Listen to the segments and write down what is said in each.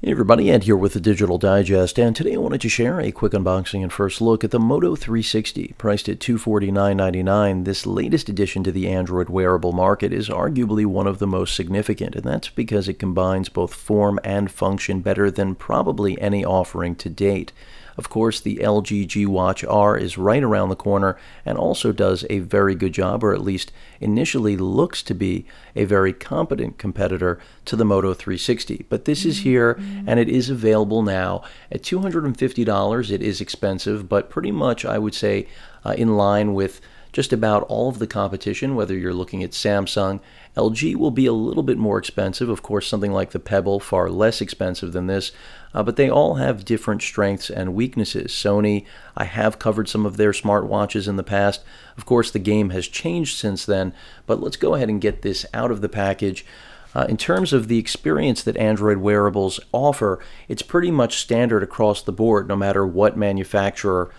Hey everybody, Ed here with the Digital Digest, and today I wanted to share a quick unboxing and first look at the Moto 360. Priced at $249.99, this latest addition to the Android wearable market is arguably one of the most significant, and that's because it combines both form and function better than probably any offering to date. Of course, the LG G Watch R is right around the corner and also does a very good job, or at least initially looks to be a very competent competitor to the Moto 360. But this is here, and it is available now at $250. It is expensive, but pretty much, I would say, in line with just about all of the competition, whether you're looking at Samsung. LG will be a little bit more expensive. Of course, something like the Pebble, far less expensive than this, but they all have different strengths and weaknesses. Sony, I have covered some of their smartwatches in the past. Of course, the game has changed since then, but let's go ahead and get this out of the package. In terms of the experience that Android wearables offer, it's pretty much standard across the board, no matter what manufacturer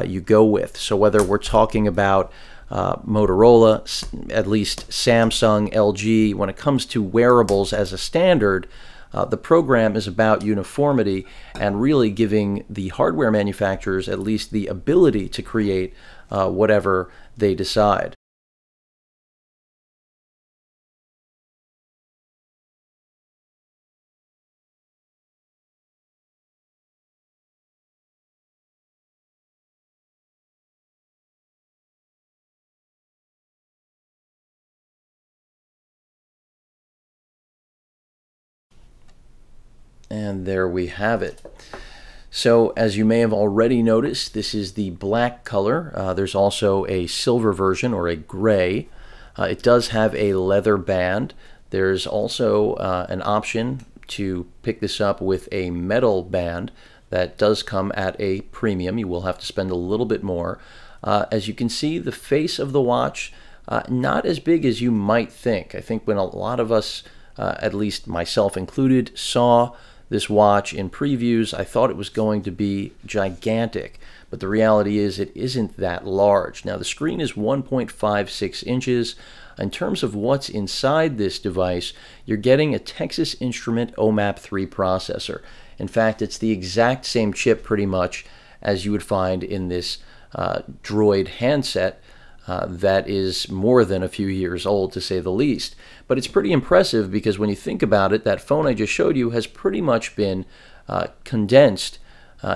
you go with. So whether we're talking about Motorola, at least Samsung, LG, when it comes to wearables as a standard, the program is about uniformity and really giving the hardware manufacturers at least the ability to create whatever they decide. And there we have it. So as you may have already noticed, this is the black color. There's also a silver version, or a gray. It does have a leather band. There's also an option to pick this up with a metal band that does come at a premium. You will have to spend a little bit more. As you can see, the face of the watch, not as big as you might think. I think when a lot of us, at least myself included, saw this watch in previews, I thought it was going to be gigantic, but the reality is it isn't that large. Now the screen is 1.56 inches. In terms of what's inside this device, you're getting a Texas Instrument OMAP 3 processor. In fact, it's the exact same chip pretty much as you would find in this Droid handset that is more than a few years old, to say the least. But it's pretty impressive because when you think about it, that phone I just showed you has pretty much been condensed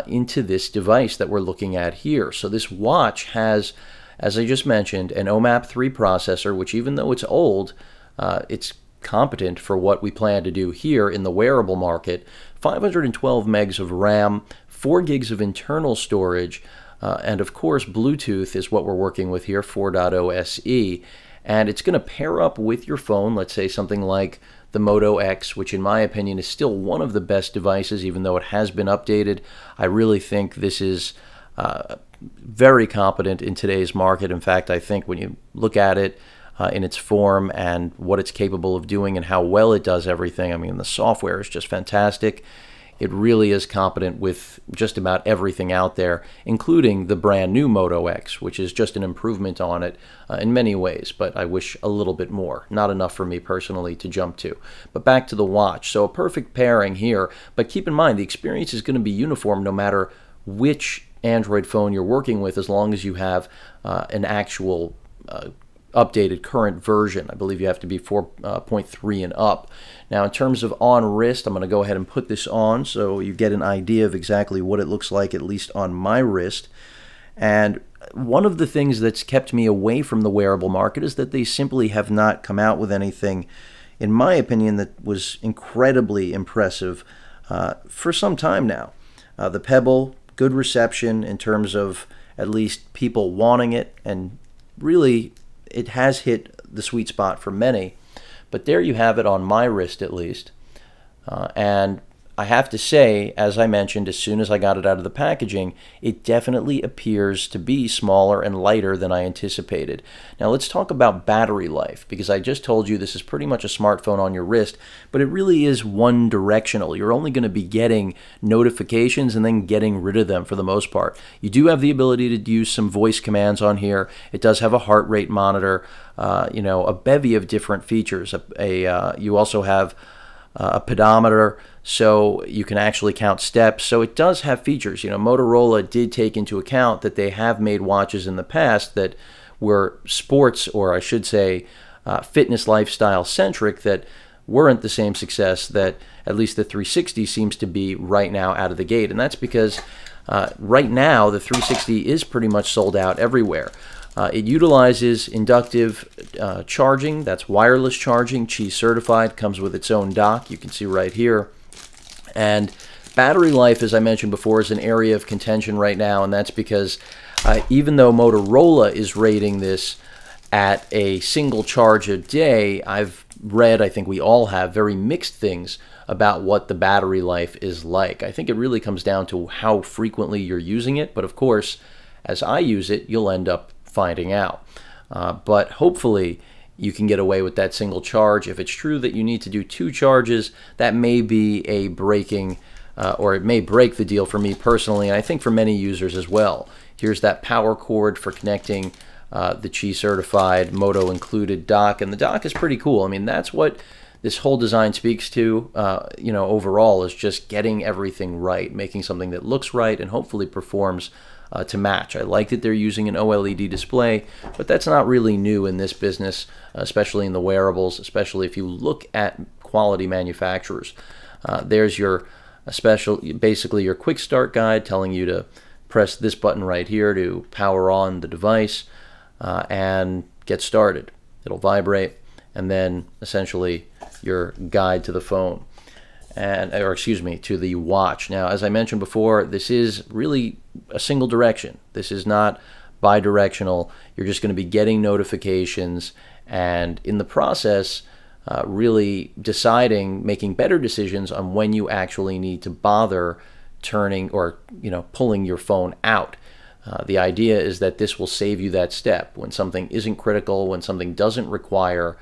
into this device that we're looking at here. So this watch has, as I just mentioned, an OMAP 3 processor, which even though it's old, it's competent for what we plan to do here in the wearable market. 512 megs of RAM, 4 gigs of internal storage, and of course, Bluetooth is what we're working with here, 4.0 SE. And it's going to pair up with your phone, let's say something like the Moto X, which in my opinion is still one of the best devices, even though it has been updated. I really think this is very competent in today's market. In fact, I think when you look at it in its form and what it's capable of doing and how well it does everything, I mean, the software is just fantastic. It really is competent with just about everything out there, including the brand new Moto X, which is just an improvement on it in many ways, but I wish a little bit more. Not enough for me personally to jump to. But back to the watch. So a perfect pairing here, but keep in mind the experience is going to be uniform no matter which Android phone you're working with, as long as you have an actual updated current version. I believe you have to be 4.3 and up. Now in terms of on wrist, I'm going to go ahead and put this on so you get an idea of exactly what it looks like, at least on my wrist. And one of the things that's kept me away from the wearable market is that they simply have not come out with anything, in my opinion, that was incredibly impressive for some time now. The Pebble, good reception in terms of at least people wanting it, and really it has hit the sweet spot for many. But there you have it on my wrist, at least. And I have to say, as I mentioned, as soon as I got it out of the packaging, it definitely appears to be smaller and lighter than I anticipated. Now let's talk about battery life, because I just told you this is pretty much a smartphone on your wrist, but it really is one directional. You're only going to be getting notifications and then getting rid of them for the most part. You do have the ability to use some voice commands on here. It does have a heart rate monitor, you know, a bevy of different features. You also have a pedometer, so you can actually count steps. So it does have features. Motorola did take into account that they have made watches in the past that were sports, or I should say fitness lifestyle centric, that weren't the same success that at least the 360 seems to be right now out of the gate. And that's because right now the 360 is pretty much sold out everywhere. It utilizes inductive charging. That's wireless charging, Qi certified, comes with its own dock. You can see right here. And battery life, as I mentioned before, is an area of contention right now, and that's because even though Motorola is rating this at a single charge a day, I've read, I think we all have, very mixed things about what the battery life is like. I think it really comes down to how frequently you're using it, but of course, as I use it, you'll end up finding out. But hopefully you can get away with that single charge. If it's true that you need to do 2 charges, that may be a breaking, or it may break the deal for me personally, and I think for many users as well. Here's that power cord for connecting the Qi certified Moto included dock, and the dock is pretty cool. I mean, that's what this whole design speaks to, overall, is just getting everything right, making something that looks right and hopefully performs to match. I like that they're using an OLED display, but that's not really new in this business, especially in the wearables, especially if you look at quality manufacturers. There's your basically your quick start guide telling you to press this button right here to power on the device and get started. It'll vibrate, and then essentially your guide to the phone, or excuse me, to the watch. Now, as I mentioned before, this is really a single direction. This is not bi-directional. You're just going to be getting notifications, and in the process, really making better decisions on when you actually need to bother turning or pulling your phone out. The idea is that this will save you that step when something isn't critical, when something doesn't require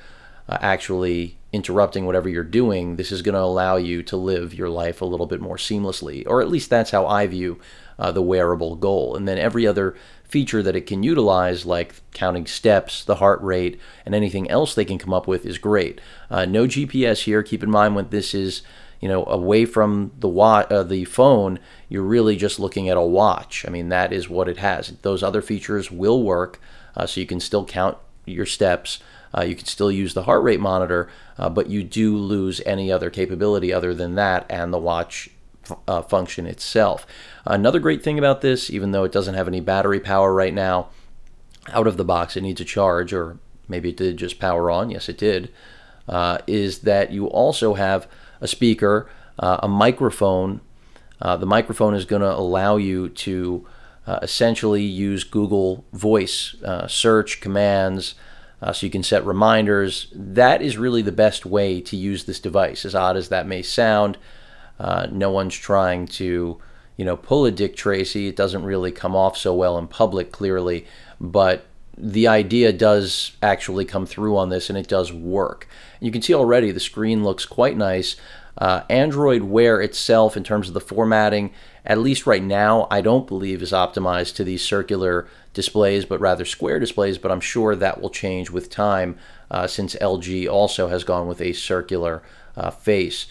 actually interrupting whatever you're doing. This is going to allow you to live your life a little bit more seamlessly, or at least that's how I view the wearable goal. And then every other feature that it can utilize, like counting steps, the heart rate, and anything else they can come up with, is great. No GPS here. Keep in mind, when this is away from the phone, you're really just looking at a watch. I mean, that is what it has. Those other features will work, so you can still count your steps. You can still use the heart rate monitor, but you do lose any other capability other than that and the watch function itself. Another great thing about this, even though it doesn't have any battery power right now, out of the box it needs a charge, or maybe it did just power on. Yes, it did. Is that you also have a speaker, a microphone. The microphone is going to allow you to essentially use Google Voice search commands, so you can set reminders. That is really the best way to use this device, as odd as that may sound. No one's trying to pull a Dick Tracy. It doesn't really come off so well in public, clearly, but the idea does actually come through on this, and it does work. You can see already the screen looks quite nice. Android Wear itself, in terms of the formatting, at least right now, I don't believe is optimized to these circular displays, but rather square displays, but I'm sure that will change with time, since LG also has gone with a circular face.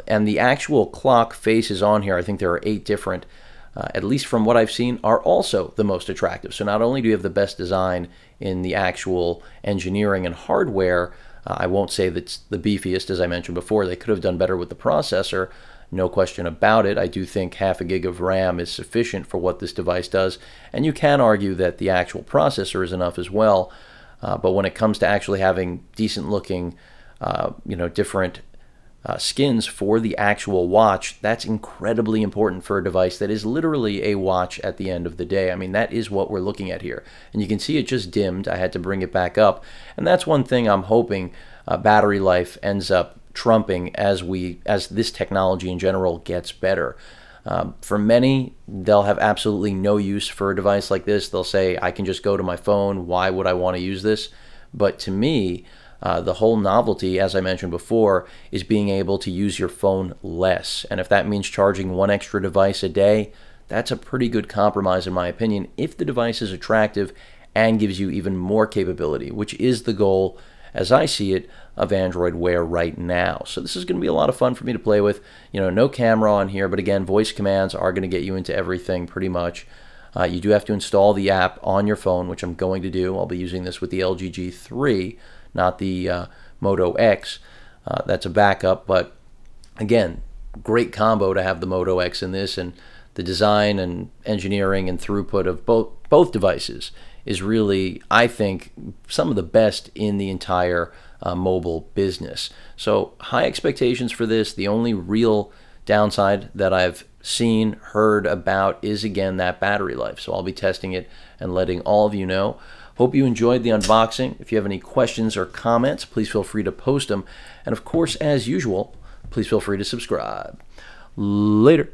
And the actual clock faces on here, I think there are 8 different, at least from what I've seen, are also the most attractive. So not only do you have the best design in the actual engineering and hardware, I won't say that's the beefiest, as I mentioned before. They could have done better with the processor, no question about it. I do think half a gig of RAM is sufficient for what this device does, and you can argue that the actual processor is enough as well. But when it comes to actually having decent looking, different skins for the actual watch, that's incredibly important for a device that is literally a watch at the end of the day. I mean, that is what we're looking at here. And you can see it just dimmed. I had to bring it back up. And that's one thing I'm hoping battery life ends up trumping as this technology in general gets better. For many, they'll have absolutely no use for a device like this. They'll say, I can just go to my phone. Why would I want to use this? But to me, the whole novelty, as I mentioned before, is being able to use your phone less. And if that means charging 1 extra device a day, that's a pretty good compromise in my opinion, if the device is attractive and gives you even more capability, which is the goal as I see it, of Android Wear right now. So this is going to be a lot of fun for me to play with. You know, no camera on here, but again, voice commands are going to get you into everything pretty much. You do have to install the app on your phone, which I'm going to do. I'll be using this with the LG G3, not the Moto X. That's a backup, but again, great combo to have the Moto X in this, and the design and engineering and throughput of both devices is really, I think, some of the best in the entire mobile business. So high expectations for this. The only real downside that I've seen, heard about is, again, that battery life. So I'll be testing it and letting all of you know. Hope you enjoyed the unboxing. If you have any questions or comments, please feel free to post them. And of course, as usual, please feel free to subscribe. Later.